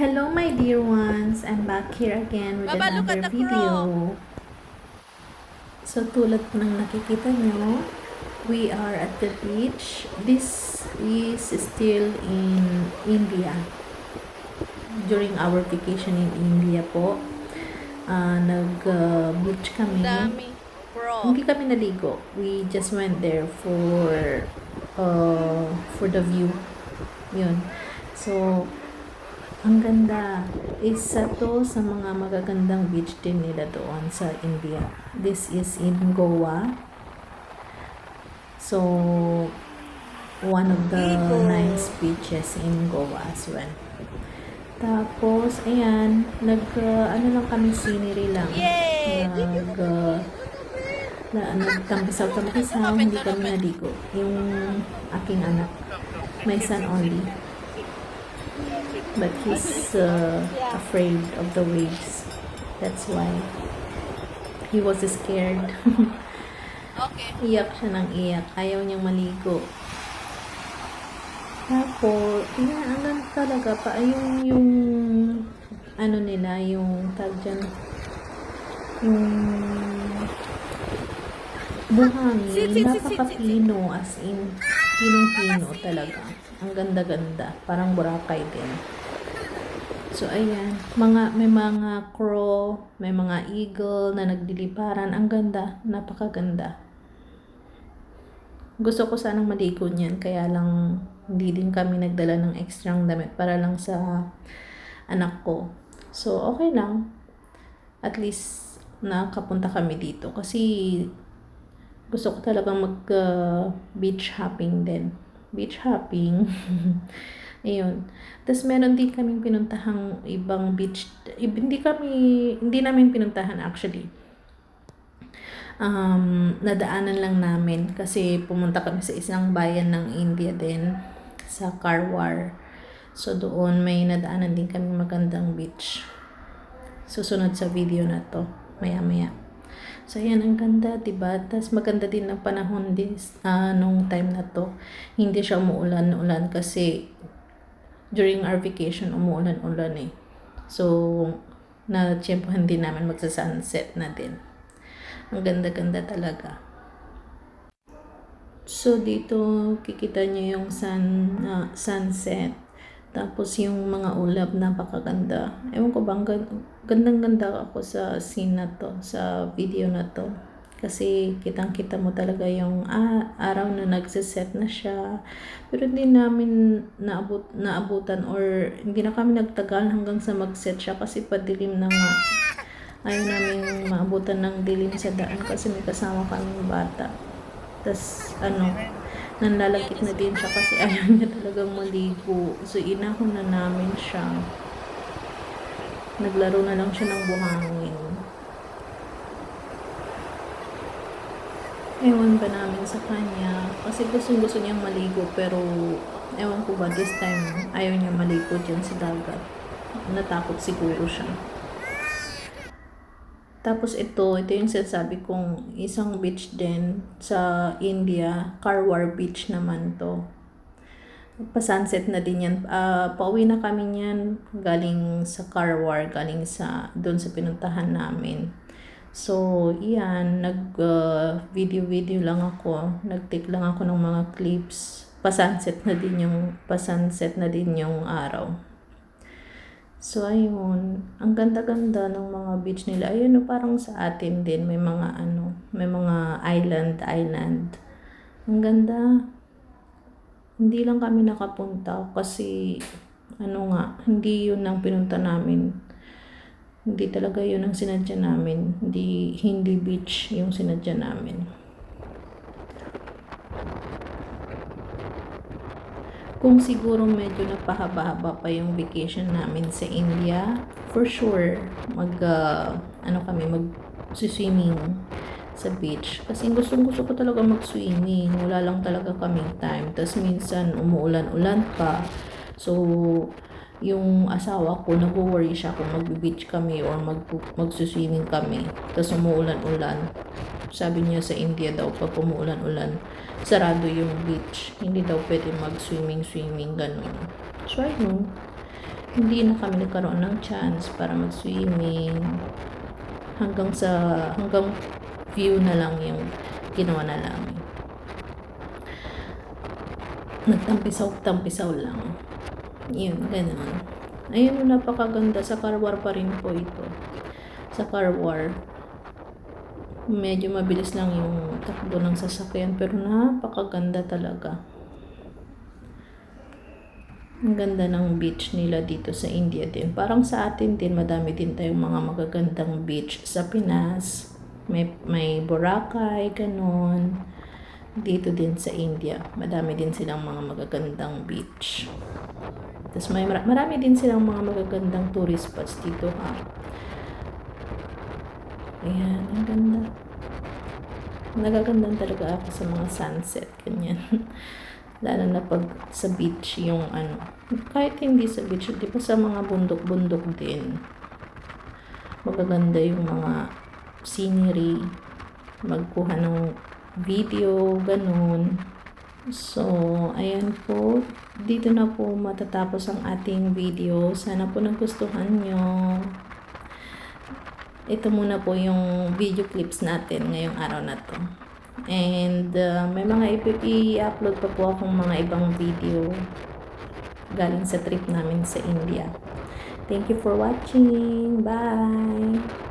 Hello my dear ones, I'm back here again with Baba, look at another the crow. video. So tulad po ng nakikita nyo, we are at the beach. This is still in India. During our vacation in India po, nag-beach kami. Dami. Crow. Hindi kami naligo. We just went there for the view. Yun. So, ang ganda. Isa to sa mga magagandang beach din nila doon sa India. This is in Goa. So, one of the nice beaches in Goa as well. Tapos, ayan, ano lang kami, scenery lang. Yay! Nagtampisaw-tampisaw, hindi kami naligo. Yung aking anak, my son only. But he's afraid of the waves. That's why he was scared. Okay. Iyak siya ng iyak. Ayaw niyang maligo. Tapos, ang ganda talaga pa. Yung ano nila, yung tag dyan, yung buhangin, napaka-pino, as in, pinong-pino talaga. Ang ganda-ganda. Parang Boracay din. So, ayan. May mga crow, may mga eagle na nagdiliparan. Ang ganda. Napakaganda. Gusto ko sanang maligo niyan. Kaya lang, hindi din kami nagdala ng extrang damit para lang sa anak ko. So, okay lang. At least, nakapunta kami dito. Kasi, gusto ko talagang beach hopping din. Beach hopping. Ayun. Tapos meron din kaming pinuntahang ibang beach. Hindi namin pinuntahan actually. Nadaanan lang namin kasi pumunta kami sa isang bayan ng India din, sa Karwar. So doon may nadaanan din kami magandang beach. Susunod sa video na to, maya-maya. So, ayan, ang ganda, diba? Tapos, maganda din ang panahon din nung time na to. Hindi siya umuulan kasi during our vacation, umuulan-ulan eh. So, na-tsempohan din namin magsa-sunset na din. Ang ganda-ganda talaga. So, dito, kikita nyo yung sunset. Tapos, yung mga ulap, napakaganda. Ewan ko bang gandang-ganda ako sa scene na to, sa video na to. Kasi kitang-kita mo talaga yung araw na nagsiset na siya. Pero hindi namin naabutan or hindi na kami nagtagal hanggang sa mag-set siya kasi padilim na nga. Ayaw namin maabutan ng dilim sa daan kasi may kasama kaming bata. Tapos nanlalagkit na din siya kasi ayaw niya talagang maligo. So inahon na namin siya. Naglaro na lang siya ng buhangin. Ewan ba namin sa kanya. Kasi gusto niyang maligo pero ewan ko ba this time ayaw niya maligo dyan sa dagat. Natakot siguro siya. Tapos ito yung sinasabi kong isang beach din sa India. Karwar Beach naman to. Pa-sunset na din yan. Pauwi na kami niyan galing sa Karwar, galing doon sa pinuntahan namin. So, iyan, video lang ako. Nag-take lang ako ng mga clips. Pa-sunset na din yung araw. So, ayun. Ang ganda-ganda ng mga beach nila. Ayun, parang sa atin din. May mga island. Ang ganda. Hindi lang kami nakapunta kasi, hindi yun ang pinunta namin. Hindi talaga yun ang sinadya namin. Hindi beach yung sinadya namin. Kung siguro medyo napahaba-haba pa yung vacation namin sa India, for sure, mag-swimming sa beach. Kasi gusto ko talaga mag-swimming. Wala lang talaga kaming time. Tapos minsan, umuulan-ulan pa. So, yung asawa ko, nag-worry siya kung mag-beach kami or mag-swimming kami. Tapos umuulan-ulan. Sabi niya sa India daw, pag umuulan-ulan, sarado yung beach. Hindi daw pwede mag-swimming, ganun. So, ayun. hindi na kami nagkaroon ng chance para mag-swimming. Hanggang view na lang yung ginawa na namin. Nagtampisaw-tampisaw lang. Yun, ganun. Ayun, napakaganda. Sa Karwar pa rin po ito. Sa Karwar, medyo mabilis lang yung takbo ng sasakyan, pero napakaganda talaga. Ang ganda ng beach nila dito sa India din. Parang sa atin din, madami din tayong mga magagandang beach sa Pinas. May Boracay, ganun. Dito din sa India, madami din silang mga magagandang beach. Tapos marami din silang mga magagandang tourist spots dito, ha. Ayan, ang ganda. Nagagandang talaga ako sa mga sunset, ganyan. Lalo na pag sa beach yung kahit hindi sa beach, di ba sa mga bundok-bundok din. Magaganda yung mga scenery, magkuha ng video, ganun. So, ayan po. Dito na po matatapos ang ating video. Sana po nagustuhan nyo. Ito muna po yung video clips natin ngayong araw na to. And may mga i-upload pa po akong mga ibang video galing sa trip namin sa India. Thank you for watching. Bye!